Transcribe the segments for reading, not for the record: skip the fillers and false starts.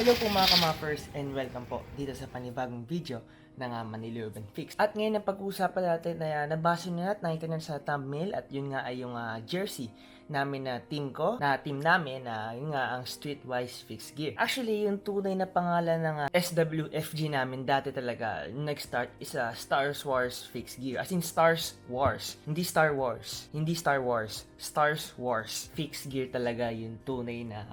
Hello po mga kamappers and welcome po dito sa panibagong video ng Manila Urban Fix. At ngayon ang pag-uusapan natin ay nabasa nyo at nakita nyo sa thumbnail at yun nga ay yung jersey namin na team namin na yun nga ang Streetwise Fix Gear. Actually, yung tunay na pangalan ng SWFG namin dati talaga, nag-start is Star Wars Fix Gear. As in Stars Wars, hindi Star Wars, hindi Star Wars, Stars Wars Fix Gear talaga yung tunay na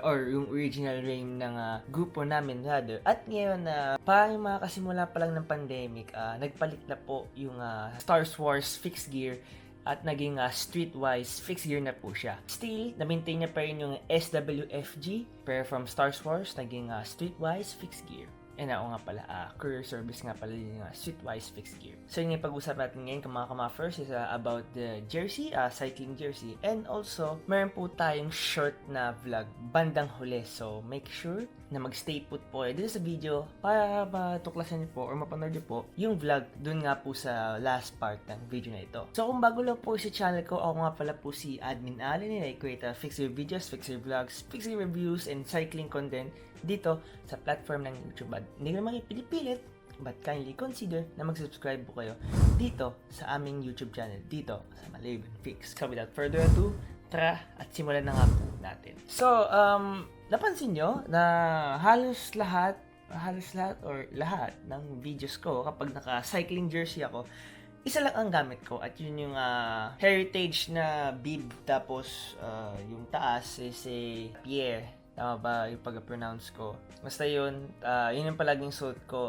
or yung original name ng grupo namin rather. At ngayon parang makasimula pa lang ng pandemic, nagpalit na po yung Star Wars Fix Gear at naging Streetwise Fix Gear na po siya. Still, na-maintain niya pa rin yung SWFG, pero from Star Wars, naging Streetwise Fix Gear. And nga pala, courier service nga pala yung Streetwise Fix Gear. So yung pag-usap natin ngayon mga kama-first is about the jersey, cycling jersey. And also, meron po tayong short na vlog bandang huli. So make sure na mag-stay put po dito sa video para matuklasan niyo po or mapanood niyo po yung vlog dun nga po sa last part ng video na ito. So kung bago lang po sa channel ko, ako nga pala po si Admin Allen and I create fixer videos, fixer vlogs, fixer reviews, and cycling content dito sa platform ng YouTube. At hindi ko naman ipinipilit, but kindly consider na mag-subscribe po kayo dito sa aming YouTube channel, dito sa Manila Urban Fix. So without further ado, tara at simulan na nga po natin. So, napansin nyo na halos lahat or lahat ng videos ko kapag naka-cycling jersey ako, isa lang ang gamit ko at yun yung heritage na bib tapos yung taas is Pierre. Tama ba yung pag-pronounce ko? Basta yun, yun yung palaging suit ko.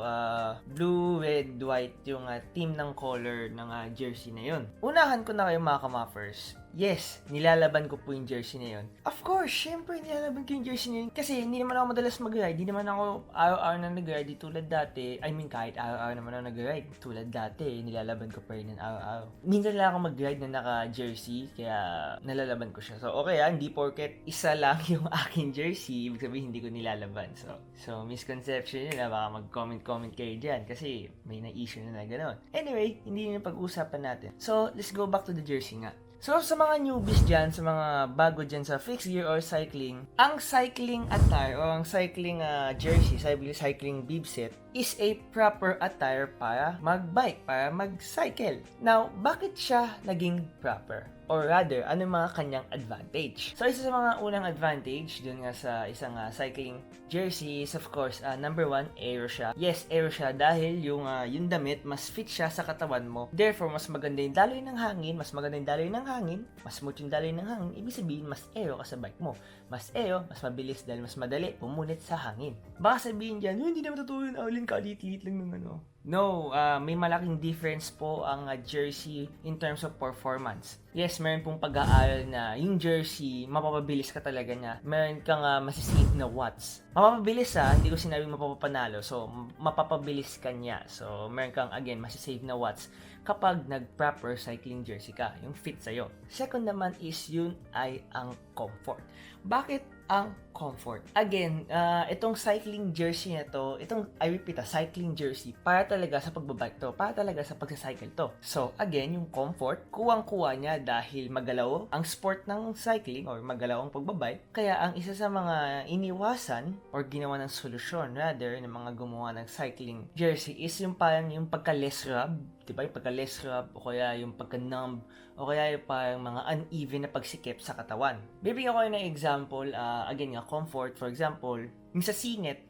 Blue, red, white yung team ng color ng jersey na yun. Unahan ko na kayo mga kamappers. Yes, nilalaban ko po yung jersey na yun. Of course, syempre nilalaban ko yung jersey na yun. Kasi hindi naman ako madalas mag-ride. Hindi naman ako araw-araw na nag-ride tulad dati. I mean, kahit araw-araw naman ako nag-ride tulad dati. Nilalaban ko pa rin ng araw-araw. Minsan lang ako mag-ride na naka-jersey. Kaya nalalaban ko siya. So, okay hindi porket isa lang yung aking jersey. Ibig sabihin, hindi ko nilalaban. So misconception yun na baka mag-comment kayo dyan. Kasi may na-issue na gano'n. Anyway, hindi yun yung pag-uusapan natin. So, let's go back to the jersey nga. So, sa mga newbies dyan, sa mga bago dyan sa fixed gear or cycling, ang cycling attire o ang cycling jersey, cycling bib set, is a proper attire para mag-bike, para mag-cycle. Now, bakit siya naging proper? Or rather, ano mga kanyang advantage? So, isa sa mga unang advantage dun nga sa isang cycling jersey is of course, number one, aero siya. Yes, aero siya dahil yung damit, mas fit siya sa katawan mo. Therefore, mas maganda yung daloy ng hangin, mas maganda yung daloy ng hangin, mas smooth yung daloy ng hangin. Ibig sabihin, mas aero ka sa bike mo. Mas aero, mas mabilis dahil mas madali pumunit sa hangin. Baka sabihin dyan, hindi naman totoo yun, Aulin, kalit-lit lang ng ano. No, may malaking difference po ang jersey in terms of performance. Yes, meron pong pag-aaral na yung jersey, mapapabilis ka talaga niya. Meron kang masisave na watts. Mapapabilis hindi ko sinabing mapapanalo. So, mapapabilis ka niya. So, meron kang again, masisave na watts kapag nag-proper cycling jersey ka. Yung fit sa'yo. Second naman is yun ay ang comfort. Bakit ang comfort? Again, itong cycling jersey na to, I repeat, cycling jersey, para talaga sa pagbabike to, para talaga sa pagsacycle to. So, again, yung comfort, kuwang-kuwa niya dahil magalaw ang sport ng cycling or magalaw ang pagbabike. Kaya ang isa sa mga iniwasan or ginawa ng solusyon rather ng mga gumawa ng cycling jersey is yung parang yung pagka-less rub, diba? Yung pagka-less rub o kaya yung pagka-numb o kaya yung parang mga uneven na pagsikip sa katawan. Bibigyan ko kayo ng example, again nga, comfort, for example, yung sa singit,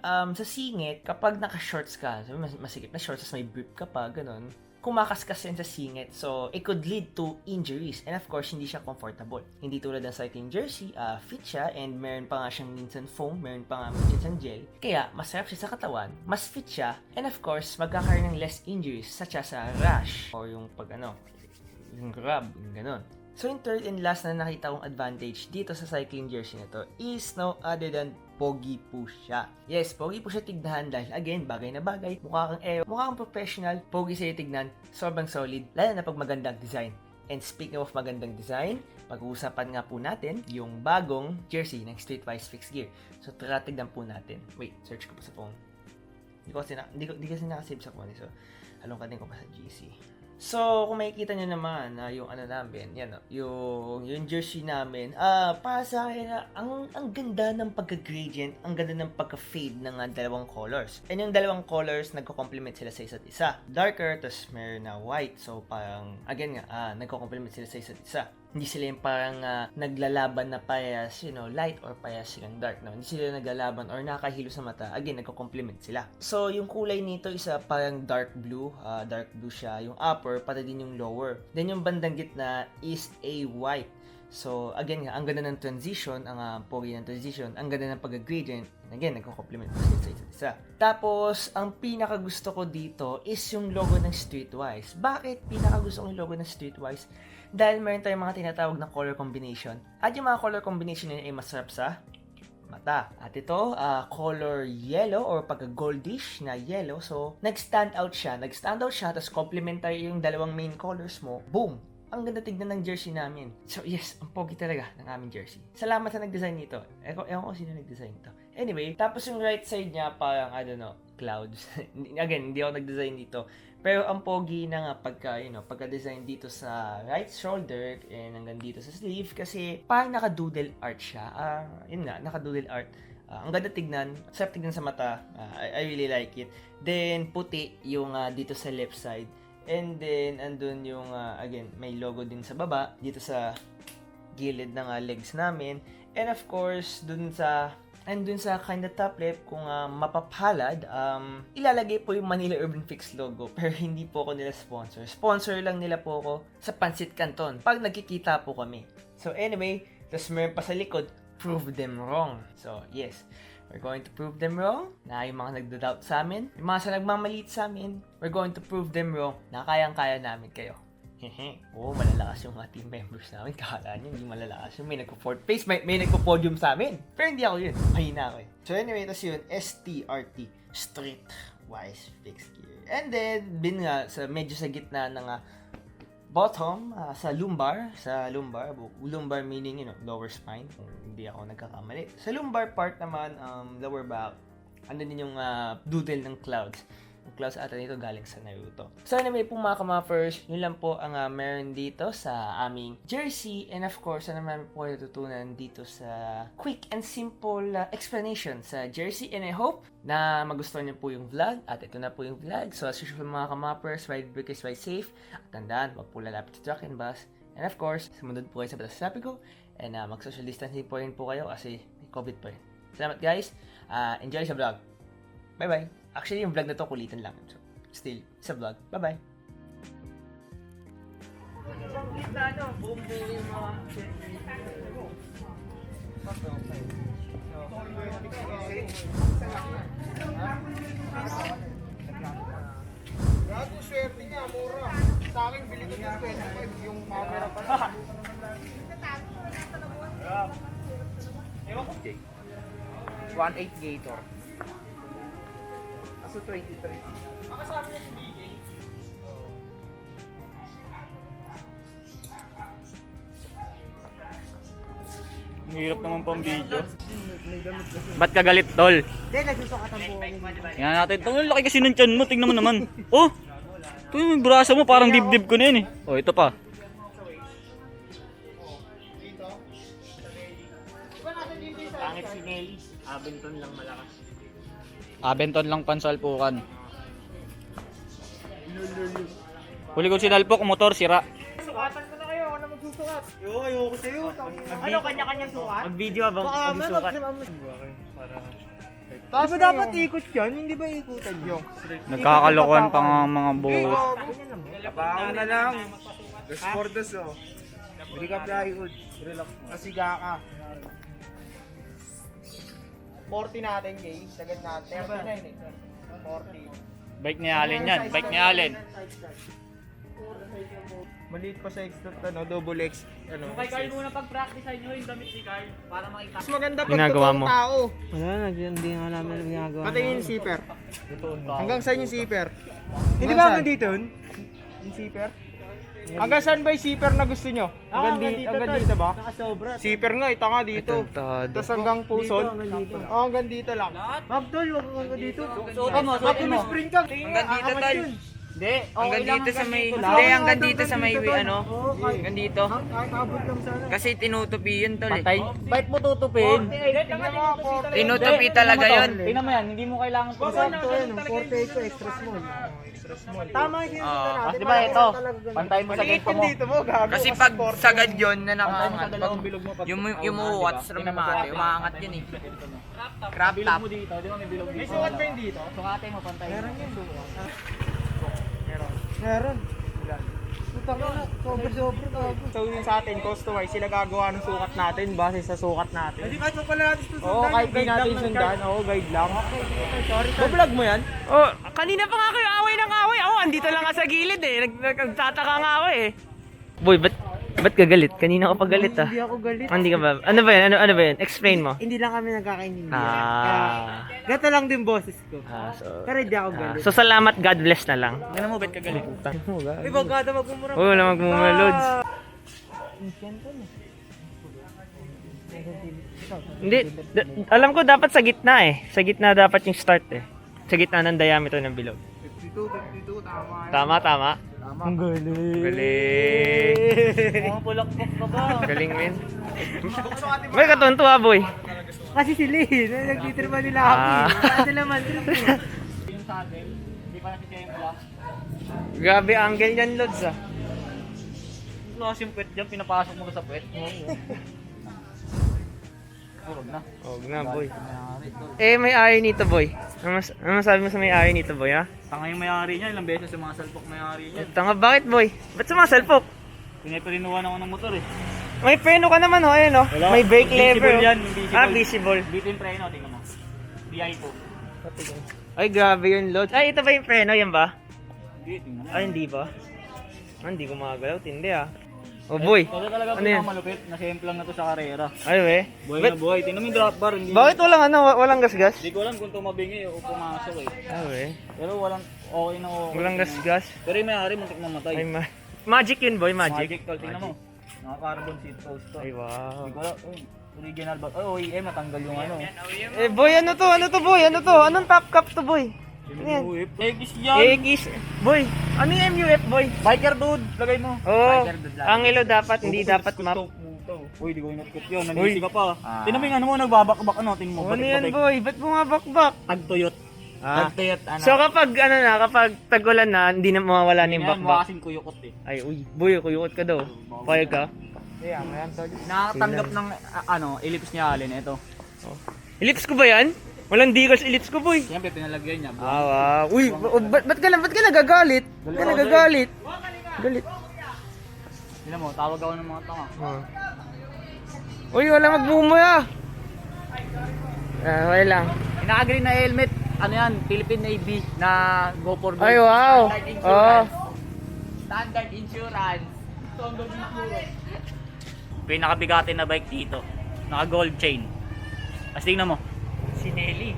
kapag naka-shorts ka, so masikip na shorts, may brief ka pa, ganun, kumakaskas yan sa singit, so it could lead to injuries, and of course, hindi siya comfortable. Hindi tulad ng cycling jersey, fit siya, and meron pa nga siyang minsan foam, meron pa nga minsan gel, kaya masarap siya sa katawan, mas fit siya, and of course, magkakaroon ng less injuries, such as rash, or yung yung grab, yung ganun. So, yung third and last na nakita kong advantage dito sa cycling jersey na to is no other than pogi po siya. Yes, pogi po siya tignan dahil again, bagay na bagay, mukha kang aero, mukha kang professional, pogi sa'yo tignan, sobrang solid, lalo na pag magandang design. And speaking of magandang design, pag-uusapan nga po natin yung bagong jersey ng Streetwise Fix Gear. So, tara tignan po natin. Wait, search ko pa sa phone. Hindi kasi nakasave sa phone. So, halongkatin ko pa sa GC. So, kung makikita nyo naman, yung ano namin, yan, yung jersey namin, para sa akin, ang ganda ng pagka-gradient, ang ganda ng pagka-fade ng dalawang colors. And yung dalawang colors, nagko-complement sila sa isa't isa. Darker, tapos meron na white. So, parang, again nga, nagko-complement sila sa isa't isa. Hindi sila yung parang naglalaban na parehas, light or parehas silang dark. No? Hindi sila naglalaban or nakahilo sa mata. Again, nagko-complement sila. So, yung kulay nito is parang dark blue. Dark blue siya. Yung upper, pati din yung lower. Then, yung bandang gitna is a white. So, again nga, ang ganda ng transition, ang pogi ng transition, ang ganda ng pag-gradient. Again, nagko-complement sila sa isa't isa. Tapos, ang pinaka gusto ko dito is yung logo ng Streetwise. Bakit pinaka gusto ko yung logo ng Streetwise? Dahil meron tayong mga tinatawag na color combination. At yung mga color combination nila ay masarap sa mata. At ito, color yellow or pagka-goldish na yellow. So, nag-stand out siya. Tapos complementary yung dalawang main colors mo. Boom! Ang ganda tignan ng jersey namin. So, yes, ang pogi talaga ng aming jersey. Salamat sa nag-design nito. Ewan ko sino nag-design ito. Anyway, tapos yung right side niya, parang, I don't know, clouds. Again, hindi ako nag-design dito. Pero ang pogi na nga pagka-design dito sa right shoulder and hanggang dito sa sleeve kasi parang naka-doodle art siya. Yun nga, naka-doodle art. Ang ganda tignan, sarap tignan sa mata. I really like it. Then puti yung dito sa left side. And then andun yung again, may logo din sa baba dito sa gilid ng legs namin. And of course, dun sa kind of top lip, kung mapapalad, ilalagay po yung Manila Urban Fix logo. Pero hindi po ako nila sponsor. Sponsor lang nila po ako sa Pansit Canton pag nagkikita po kami. So anyway, tapos meron pa sa likod, prove them wrong. So yes, we're going to prove them wrong na yung mga nagda-doubt sa amin, yung mga sa nagmamaliit sa amin, we're going to prove them wrong na kayang-kaya namin kayo. Oo, malalakas yung mga team members namin. Kala nyo, hindi malalakas yung may nagpo-fourth place, may nagpo-podium sa amin. Pero hindi ako yun. Mahina ako eh. So anyway, tas yun, STRT, Streetwise Fix Gear. And then, sa medyo sa gitna ng bottom, sa lumbar. Lumbar meaning, lower spine, kung hindi ako nagkakamali. Sa lumbar part naman, lower back, andun din yung doodle ng clouds. Ang clouds ata nito galing sa Naruto. So anyway po mga kamappers, yun lang po ang meron dito sa aming jersey. And of course, naman po natutunan dito sa quick and simple explanation sa jersey. And I hope na magustuhan niyo po yung vlog. At ito na po yung vlog. So as usual mga kamappers, ride because ride safe. At tandaan, wag po lalapit sa truck and bus. And of course, sumunod po kayo sa batas sabi ko. And mag-social distancing po rin po kayo kasi may COVID pa rin. Salamat guys. Enjoy sa vlog. Bye-bye. Actually, yung vlog na to kulitan lang. So, still, sa vlog. Bye-bye. Gago, swerte niya, mura. Sa akin, bili ko ng 25 yung camera pa. Ewan ko. 1.8 Gator. Kaso 23. Makasama niya si DJ. Ang hirap naman pang video. Ba't ka galit, tol? Hindi, nagsusukatan po kami. Tingnan natin. Ang laki kasi ng tiyan mo. Tingnan mo naman. Oh! Ito yung brasa mo. Parang dibdib ko na yun eh. Oh, ito pa. Pangit si Nelly. Abenton lang malakas. Abenton lang pansalpukan. Huli ko sinalpok, motor sira. Sukatan ko na kayo, ako na magsusukat. Ayoko sa'yo. Ano, kanya-kanyang sukat? Mag-video habang magsusukat. Tapos ba dapat ikot yan? Hindi ba ikutan yun? Nagkakalokohan pa nga mga buhok. Kapahaw na lang. Dos por dos oh. Hindi ka plywood. Relax mo. Kasiga ka. 40 natin, Jay. Sagad natin. 39 eh. 40. Bike ni Allen yan. Bike ni Allen. Maliit pa sa X-Dot, double X. Kay Carl muna pag-practice nyo yung damit ni Carl para makita. Mas maganda pag Ginagawa totoong mo. tao. Wala na, hindi nga namin ginagawa. Patingin yung zipper. Hanggang saan yung zipper? Hindi ba hanggang dito yun? Yung zipper? Hanggang saan ba yung zipper na gusto nyo? Hanggang dito ba? Nakasobra. Zipper nga, itanga dito. Tapos hanggang puson. Hanggang dito lang. Mabdol, wag hanggang dito. Suotin mo, suotin mo. Spring ka. Hanggang dito tayo. Hindi, Hanggang dito sa may, ganito hindi, lang. hanggang dito sa may, ano, hanggang dito. Kahit abot lang sana. Kasi tinutupi yun tol eh. Patay. Bakit mo tutupin? Tinutupi talaga yun. Tingnan mo yan, hindi mo kailangan po. Sakto yun, 48 ko extra small. Tama yung sinunod natin. Kasi diba ito, pantay mo sa ganito mo. Kasi pag sagad yun na nakaangat, yung umuwat sa mate, umaangat yun eh. Crop Bilog top. mo dito, di ba may bilog dito? May sukat ba yun dito? Sukatin mo, pantay mo. Meron. Putang ina, sobra. So yun sa atin, customer, sila gagawa ng sukat natin base sa sukat natin. Hindi kahit pa pala natin susundan. Oo, kahit di natin sundan, oo, guide lang. Bablog mo yan? Oh, kanina pa nga kayo away ng away. Oh, andito lang nga sa gilid eh. Nagtataka nga ako eh. Boy, ba't ka galit? Kanina ka pa galit ah. Hindi ako galit. Hindi ka ba? Ano ba yan? Ano ba yan? Explain mo. Hindi lang kami nagkakaintindihan. Ah. Gato lang din boses ko. So, Pero hindi ako galit. so salamat, God bless na lang. Ano mo, ba't ka galit? Uy, bagada magmumura. Oo, wala magmumalods. Hindi, alam ko dapat sa gitna eh. Sa gitna dapat yung start eh. Sa gitna ng diameter ng bilog. 52, tama. Tama. Ang galing. Mga pulak-pulak ka ba? Galing, men. May katuntua, boy. Kasi sila eh. Nagtitripa nila ako eh. Ah. Kasi naman. Yung sa atin, hindi pa natin siya yung black. Grabe angle yan, Lods ah. Plus yung puwet dyan, pinapasok mo sa puwet. Purog na. Huwag na, boy. Eh, may ari nito, boy. Ano masabi mo sa may ari nito, boy, ha? Tanga yung may-ari niya, ilang beses yung mga salpok may-ari niya. Tanga, bakit, boy? Ba't sumasalpok? Pinipirinuhan ako ng motor eh. May preno ka naman, oh, ayun, oh. Wala. May brake Visible lever. oh. yan, visible. Ah, visible. Dito yung preno, tingnan mo. DI po. Ay, grabe yun, Lods. Ay, ito ba yung preno? Yan ba? Hindi, tingnan mo. Ay, hindi ba? Ah, hindi ko makagalaw. Tindi, ah. Oh, boy. Ito talaga Ano yan? pinakamalupit, na-sample lang na to sa karera. Ay, we. Buhay na buhay, tingnan mo yung drop bar. Hindi, Bakit walang ano? Walang gasgas? Hindi ko alam kung tumabingi o pumasok eh. Ay, we. Pero walang okay na okay. Walang gasgas. Pero yung may-ari, muntik mamatay. Ay, magic yun, boy. Magic. Tol, tingnan mo. Naka-carbon seat post to. Ay, wow. Hindi ko alam, original ba? Oh, OEM, natanggal yung ano. Eh, boy, ano to? Ano to, boy? Ano to? Anong top cap to, boy? Ano yan? Egis yan! Egis. Boy, ano yung MUF, boy? Biker dude, lagay mo. Oo. Ang ilo dapat, hindi dapat map. Uy, di ko inatkot yun. Nalisi ka pa. Tingnan mo yung ano mo, nagbabakbak ano. Tingnan mo. Ano yan, boy? Ba't mo nga bakbak? Tagtuyot. Ah. Tagtuyot, ano. So kapag ano na, kapag tagulan na, hindi na mawawala na yung Yan, mukha bakbak. kasing kuyukot eh. Ay, uy, boy, kuyukot ka daw. Payag ka? Nakatanggap ng ano, ellipse niya alin. Ito. Ellipse ko ba yan? Walang decals ellipse ko, boy. Siyempre, pinalagyan niya. Ah, wow. Uy, ba't ka nagagalit? Ba't ka nagagalit? Galit. Tingnan mo, tawag ako ng mga tanga. Uy, wala magmumuya. Ah, wala lang. Ina-agree na helmet. Ano yan? Philippine Navy na go for gold. Ay, wow. Oh. Standard insurance. Pinakabigatin na bike dito. Naka gold chain. As tingnan mo. Si Nelly.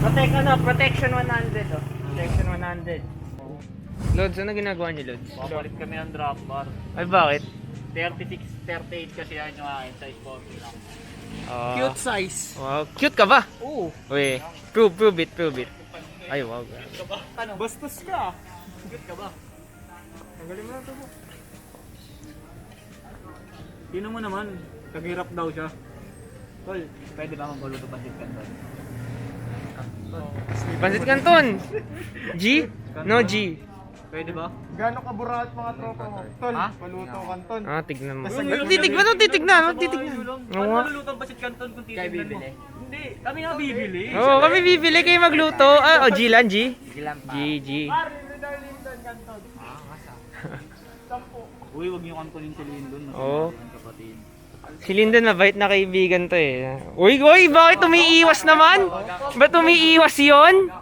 Protection 100, oh. Protection 100. Lods, ano ginagawa niyo, Lods? Papalit kami ng drop bar. Ay, bakit? 36, 38 kasi yan yung akin. Size 40 lang. Cute size. Wow, cute ka ba? Oo. Uy, prove it. Ay, wow. Bastos ka. Cute ka ba? Tanggalin mo na ito mo. Tingnan mo naman. Kaghirap daw siya. Tol, pwede ba magbuluto pa ka tol? Pansit Canton. G? No G. Pwede ba? Gano'ng kaburat mga tropa mo? Tol, Ha? paluto kanton. Ah, tignan mo. Masagad. Titignan. Ano Oo. malulutang pasit kanton kung titignan mo? Hindi, kami nga bibili. Oo, kami bibili kayo magluto. Ah, o G lang, G. G. Uy, wag niyo kantonin si Lindon. Oo. Kapatid. Si Lyndon, mabait na kaibigan to eh. Uy, bakit umiiwas naman? Ba't umiiwas yon?